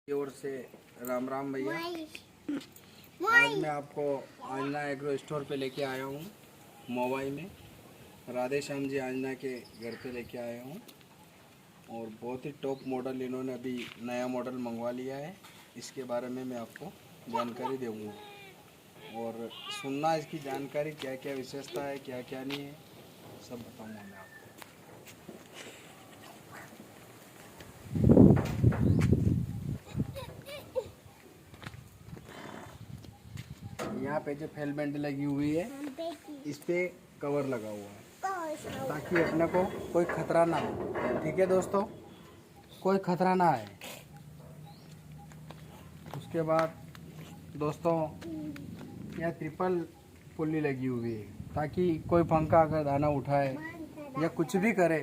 की ओर से राम राम भैया। आज मैं आपको आंजना एग्रो स्टोर पे लेके आया हूँ। मोबाइल में राधे श्याम जी आंजना के घर पे लेके आया हूँ और बहुत ही टॉप मॉडल इन्होंने अभी नया मॉडल मंगवा लिया है। इसके बारे में मैं आपको जानकारी दूँगा और सुनना इसकी जानकारी, क्या क्या विशेषता है, क्या क्या नहीं है, सब बताऊँगा मैं आपको। यहाँ पे जो फेलमेंट लगी हुई है, इस पे कवर लगा हुआ है ताकि अपने को कोई खतरा ना हो। ठीक है दोस्तों, कोई खतरा ना आए। उसके बाद दोस्तों यहाँ ट्रिपल पुल्ली लगी हुई है ताकि कोई पंखा अगर दाना उठाए या कुछ भी करे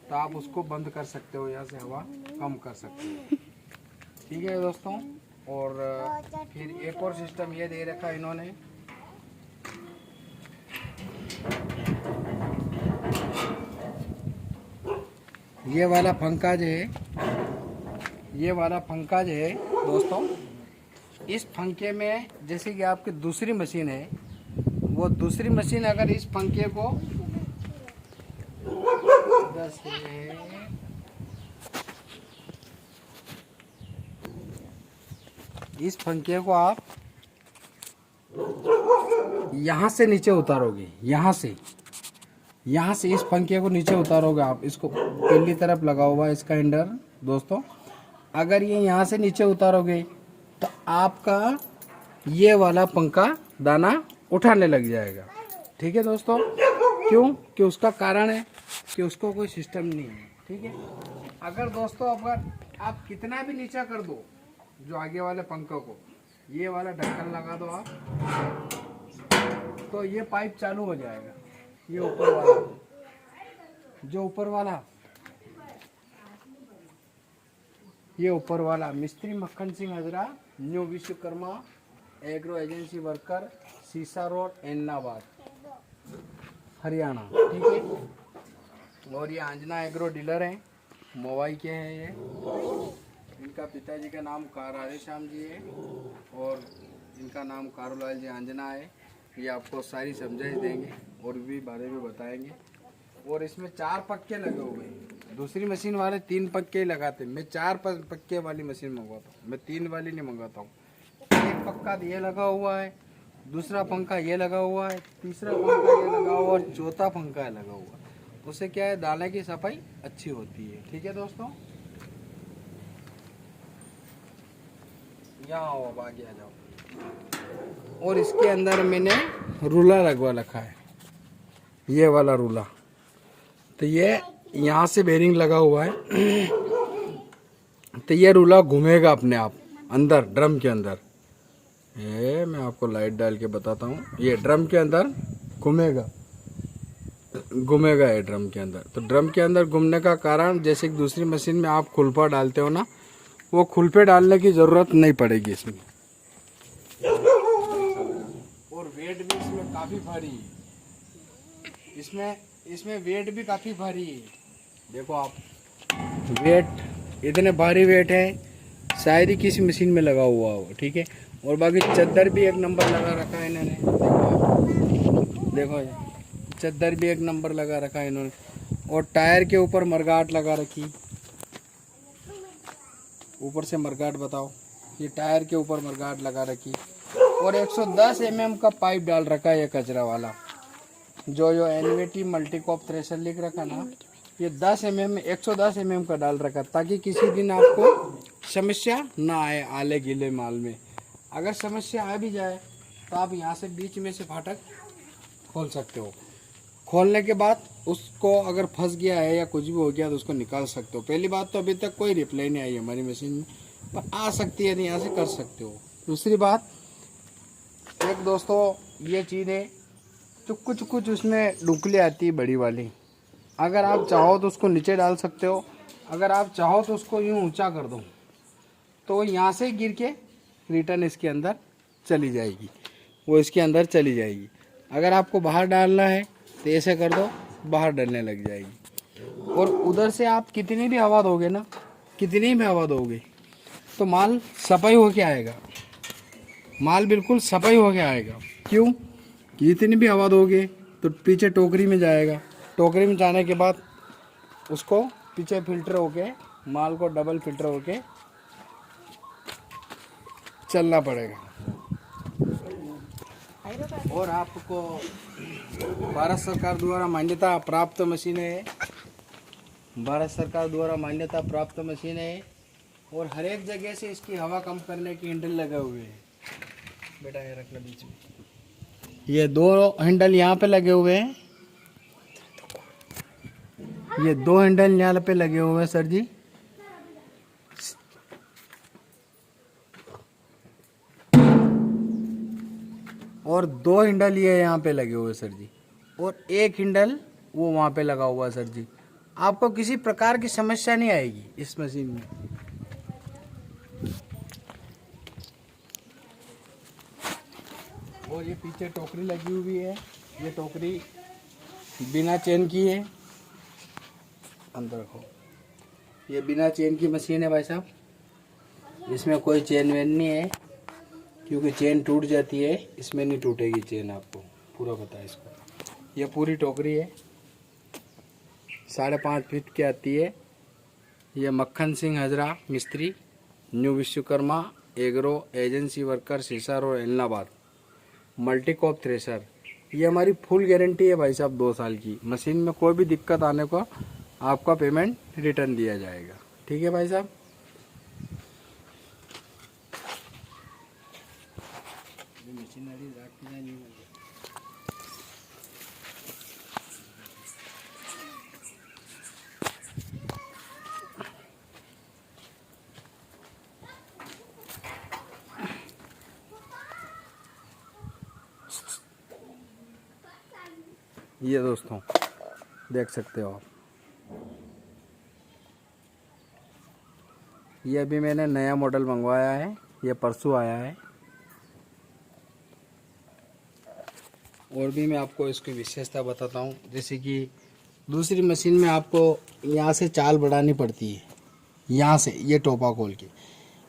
तो आप उसको बंद कर सकते हो, यहाँ से हवा कम कर सकते हो। ठीक है दोस्तों, और फिर एक और सिस्टम ये दे रखा इन्होंने, ये वाला पंखा जो है, ये वाला पंखा जो है दोस्तों, इस पंखे में जैसे कि आपकी दूसरी मशीन है, वो दूसरी मशीन अगर इस पंखे को इस पंखे को आप यहाँ से नीचे उतारोगे, यहाँ से इस पंखे को नीचे उतारोगे आप, इसको पहली तरफ लगा हुआ है इसका एंडर दोस्तों। अगर ये यहाँ से नीचे उतारोगे तो आपका ये वाला पंखा दाना उठाने लग जाएगा। ठीक है दोस्तों, क्यों कि उसका कारण है कि उसको कोई सिस्टम नहीं है। ठीक है, अगर दोस्तों अगर आप कितना भी नीचा कर दो जो आगे वाले पंखे को, ये वाला ढक्कन लगा दो आप, तो ये पाइप चालू हो जाएगा। ये ऊपर वाला, जो ऊपर वाला, ये ऊपर वाला मिस्त्री मक्खन Singh Hazra, new Vishwakarma agro agency worker, सीसा रोड, एन्नाबाद, हरियाणा। ठीक है, और ये आंजना एग्रो डीलर हैं, मोबाइल के हैं ये। इनका पिताजी का नाम राधे श्याम जी है और इनका नाम कारूलाल जी आंजना है। ये आपको सारी समझाइश देंगे और भी बारे में बताएंगे। और इसमें 4 पक्के लगे हुए हैं। दूसरी मशीन वाले 3 पक्के ही लगाते हैं, मैं 4 पक्के वाली मशीन मंगवाता हूँ, मैं 3 वाली नहीं मंगाता हूँ। एक पक्का ये लगा हुआ है, दूसरा पंखा ये लगा हुआ है, तीसरा पंखा ये लगा हुआ है और चौथा पंखा लगा हुआ है। उससे क्या है, दाने की सफाई अच्छी होती है। ठीक है दोस्तों, यहाँ आओ, अब आगे आ जाओ। और इसके अंदर मैंने रूला लगवा रखा है, ये वाला रूला। तो ये यहाँ से बेरिंग लगा हुआ है, तो ये रूला घूमेगा अपने आप अंदर ड्रम के अंदर। ये मैं आपको लाइट डाल के बताता हूँ, ये ड्रम के अंदर घूमेगा ये ड्रम के अंदर। तो ड्रम के अंदर घूमने का कारण, जैसे कि दूसरी मशीन में आप खुलपा डालते हो ना, वो खुलपे डालने की ज़रूरत नहीं पड़ेगी इसमें। और वेट भी इसमें काफ़ी भारी है, इसमें वेट भी काफ़ी भारी है। देखो आप, वेट इतने भारी वेट है, शायद ही किसी मशीन में लगा हुआ हो। ठीक है, और बाकी चद्दर भी एक नंबर लगा रखा है इन्होंने। देखो चद्दर भी एक नंबर लगा रखा है इन्होंने। और टायर के ऊपर मरगाट लगा रखी, ऊपर से मरगाट बताओ, ये टायर के ऊपर मरगाट लगा रखी। और 110 mm का पाइप डाल रखा है ये कचरा वाला, जो एनवीटी मल्टीकॉप थ्रेशर लिख रखा ना, ये 10 mm 110 mm का डाल रखा, ताकि किसी दिन आपको समस्या ना आए आले गीले माल में। अगर समस्या आ भी जाए तो आप यहाँ से बीच में से फाटक खोल सकते हो। खोलने के बाद उसको अगर फंस गया है या कुछ भी हो गया तो उसको निकाल सकते हो। पहली बात तो अभी तक कोई रिप्लाई नहीं आई हमारी मशीन में, पर आ सकती है, नहीं यहाँ से कर सकते हो। दूसरी बात, एक दोस्तों ये चीज़ है, कुछ उसमें डुकली आती है बड़ी वाली, अगर आप चाहो तो उसको नीचे डाल सकते हो, अगर आप चाहो तो उसको यूँ ऊंचा कर दो तो यहाँ से गिर के रिटर्न इसके अंदर चली जाएगी, वो इसके अंदर चली जाएगी। अगर आपको बाहर डालना है तो ऐसे कर दो, बाहर डलने लग जाएगी। और उधर से आप कितनी भी हवा दोगे ना, कितनी भी हवा दोगे, तो माल सफाई होके आएगा, माल बिल्कुल सफाई होके आएगा। क्यों कि इतनी भी हवा दोगे तो पीछे टोकरी में जाएगा, टोकरी में जाने के बाद उसको पीछे फिल्टर होके, माल को डबल फिल्टर होके चलना पड़ेगा। और आपको भारत सरकार द्वारा मान्यता प्राप्त मशीन है, भारत सरकार द्वारा मान्यता प्राप्त मशीन है। और हर एक जगह से इसकी हवा कम करने के हैंडल लगे हुए हैं। बेटा ये रखना बीच में, ये 2 हैंडल यहाँ पे लगे हुए हैं, ये 2 हैंडल यहाँ पे लगे हुए हैं सर जी। और 2 हैंडल ये यहाँ पे लगे हुए सर जी, और 1 हैंडल वो वहाँ पे लगा हुआ है सर जी। आपको किसी प्रकार की समस्या नहीं आएगी इस मशीन में। और ये पीछे टोकरी लगी हुई है, ये टोकरी बिना चेन की है, अंदर रखो। ये बिना चेन की मशीन है भाई साहब, इसमें कोई चेन वेन नहीं है, क्योंकि चेन टूट जाती है, इसमें नहीं टूटेगी चेन। आपको पूरा पता है इसको। ये पूरी टोकरी है, 5.5 फीट की आती है। ये मक्खन सिंह हजरा मिस्त्री, new Vishwakarma agro agency worker, Sisar और एलनाबाद, मल्टीकॉप थ्रेशर। ये हमारी फुल गारंटी है भाई साहब 2 साल की। मशीन में कोई भी दिक्कत आने को आपका पेमेंट रिटर्न दिया जाएगा। ठीक है भाई साहब। ये दोस्तों देख सकते हो आप, ये अभी मैंने नया मॉडल मंगवाया है, ये परसों आया है। और भी मैं आपको इसकी विशेषता बताता हूँ। जैसे कि दूसरी मशीन में आपको यहाँ से चाल बढ़ानी पड़ती है, यहाँ से ये टोपा खोल के।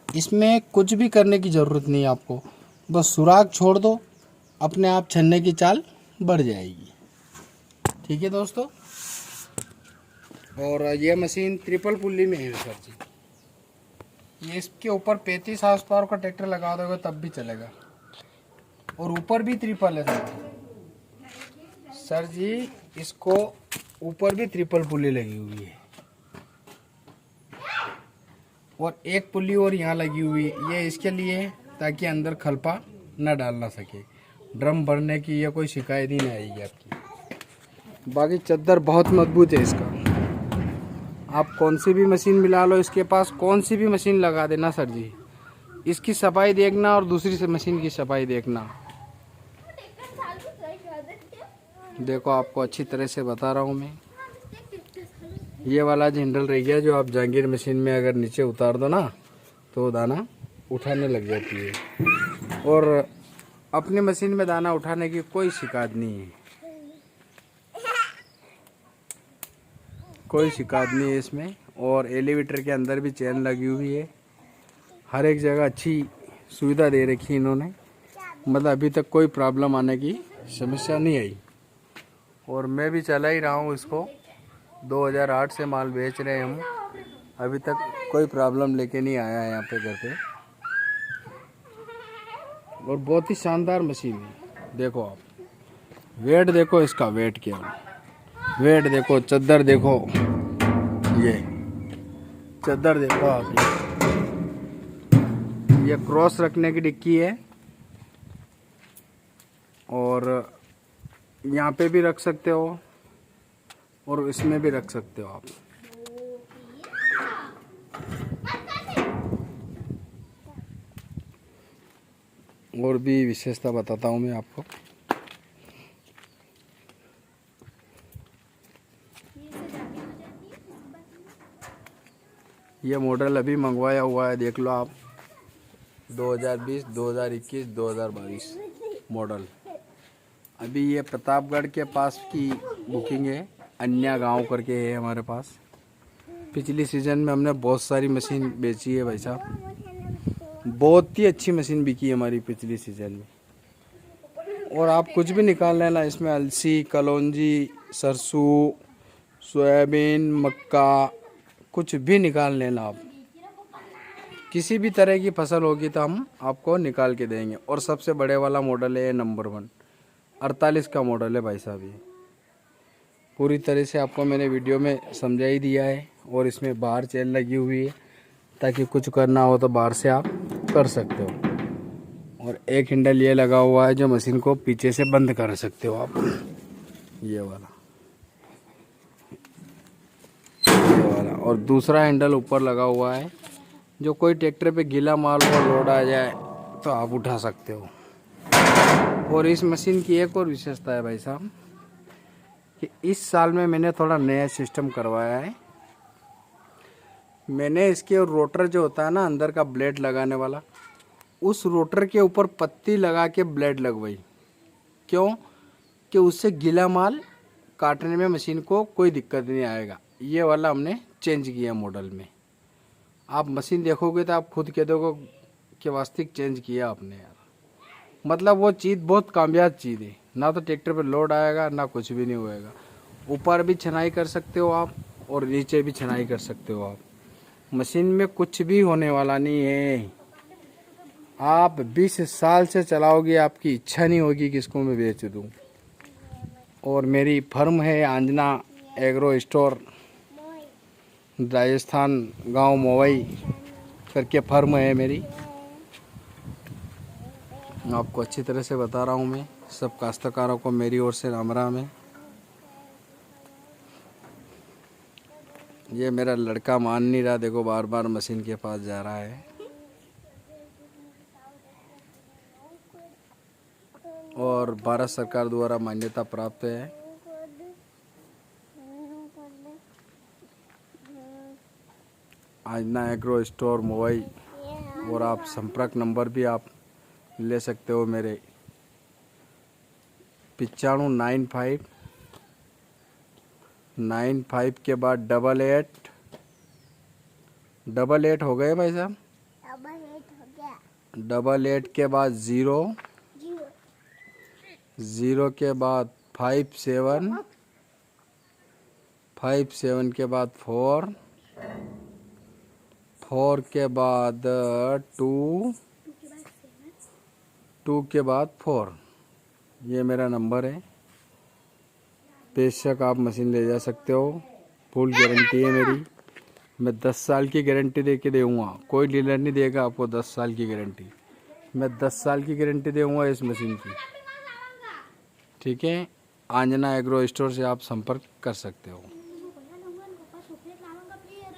इसमें कुछ भी करने की ज़रूरत नहीं है आपको, बस सुराख छोड़ दो, अपने आप छन्ने की चाल बढ़ जाएगी। ठीक है दोस्तों। और ये मशीन ट्रिपल पुल्ली में है सर जी। ये इसके ऊपर 35 हाउस पावर का ट्रैक्टर लगा दोगे तब भी चलेगा, और ऊपर भी ट्रिपल है सर जी। इसको ऊपर भी ट्रिपल पुल्ली लगी हुई है, और 1 पुल्ली और यहाँ लगी हुई है। ये इसके लिए ताकि अंदर खलपा न डालना सके, ड्रम भरने की ये कोई शिकायत ही नहीं आएगी आपकी। बाकी चद्दर बहुत मजबूत है इसका। आप कौन सी भी मशीन मिला लो इसके पास, कौन सी भी मशीन लगा देना सर जी, इसकी सफाई देखना और दूसरी से मशीन की सफाई देखना। देखो आपको अच्छी तरह से बता रहा हूँ मैं। ये वाला हैंडल रह गया जो आप जहांगीर मशीन में अगर नीचे उतार दो ना तो दाना उठाने लग जाती है, और अपनी मशीन में दाना उठाने की कोई शिकायत नहीं है, कोई शिकायत नहीं है इसमें। और एलिवेटर के अंदर भी चेन लगी हुई है, हर एक जगह अच्छी सुविधा दे रखी है इन्होंने, मतलब अभी तक कोई प्रॉब्लम आने की समस्या नहीं आई। और मैं भी चला ही रहा हूँ इसको, 2008 से माल बेच रहे हैं हम, अभी तक कोई प्रॉब्लम लेके नहीं आया है यहाँ पे घर पे। और बहुत ही शानदार मशीन है। देखो आप वेट देखो इसका, वेट क्या वेट देखो, चद्दर देखो, ये चद्दर देखो आप, ये क्रॉस रखने की डिक्की है, और यहाँ पे भी रख सकते हो और इसमें भी रख सकते हो आप। और भी विशेषता बताता हूँ मैं आपको। ये मॉडल अभी मंगवाया हुआ है, देख लो आप, 2020, 2021, 2022 मॉडल। अभी ये प्रतापगढ़ के पास की बुकिंग है, अन्य गांव करके है हमारे पास। पिछली सीज़न में हमने बहुत सारी मशीन बेची है भाई साहब। बहुत ही अच्छी मशीन बिकी हमारी पिछली सीजन में। और आप कुछ भी निकाल लेना इसमें, अलसी, कलौंजी, सरसों, सोयाबीन, मक्का, कुछ भी निकाल लेना आप। किसी भी तरह की फसल होगी तो हम आपको निकाल के देंगे। और सबसे बड़े वाला मॉडल है नंबर 1, 48 का मॉडल है भाई साहब। ये पूरी तरह से आपको मैंने वीडियो में समझा ही दिया है। और इसमें बाहर चेन लगी हुई है ताकि कुछ करना हो तो बाहर से आप कर सकते हो। और एक हैंडल ये लगा हुआ है जो मशीन को पीछे से बंद कर सकते हो आप, ये वाला। और दूसरा हैंडल ऊपर लगा हुआ है, जो कोई ट्रैक्टर पे गीला माल और लोड आ जाए तो आप उठा सकते हो। और इस मशीन की एक और विशेषता है भाई साहब कि इस साल में मैंने थोड़ा नया सिस्टम करवाया है। मैंने इसके रोटर जो होता है ना, अंदर का ब्लेड लगाने वाला, उस रोटर के ऊपर पत्ती लगा के ब्लेड लगवाई। क्यों? कि उससे गीला माल काटने में मशीन को कोई दिक्कत नहीं आएगा। ये वाला हमने चेंज किया मॉडल में। आप मशीन देखोगे तो आप खुद कह दोगे कि वास्तविक चेंज किया आपने यार। मतलब वो चीज़ बहुत कामयाब चीज़ है। ना तो ट्रैक्टर पे लोड आएगा, ना कुछ भी नहीं होएगा। ऊपर भी छनाई कर सकते हो आप और नीचे भी छनाई कर सकते हो आप। मशीन में कुछ भी होने वाला नहीं है। आप 20 साल से चलाओगे, आपकी इच्छा नहीं होगी कि इसको मैं बेच दूं। और मेरी फर्म है आंजना एग्रो स्टोर, राजस्थान, गांव मोवई करके फर्म है मेरी। आपको अच्छी तरह से बता रहा हूं मैं। सब काश्तकारों को मेरी ओर से राम राम है। ये मेरा लड़का मान नहीं रहा, देखो बार बार मशीन के पास जा रहा है। और भारत सरकार द्वारा मान्यता प्राप्त है। Anjana agro store mobile. और आप संपर्क नंबर भी आप ले सकते हो मेरे, 9595 के बाद 8888 हो गए भाई साहब। 88 के बाद 0, 0 के बाद 57, 57 के बाद 4, 4 के बाद 2, 2 के बाद 4। ये मेरा नंबर है। बेशक आप मशीन ले जा सकते हो। फुल गारंटी है मेरी। मैं 10 साल की गारंटी दे के दूँगा। कोई डीलर नहीं देगा आपको 10 साल की गारंटी। मैं 10 साल की गारंटी दूँगा इस मशीन की। ठीक है, आंजना एग्रो स्टोर से आप संपर्क कर सकते हो।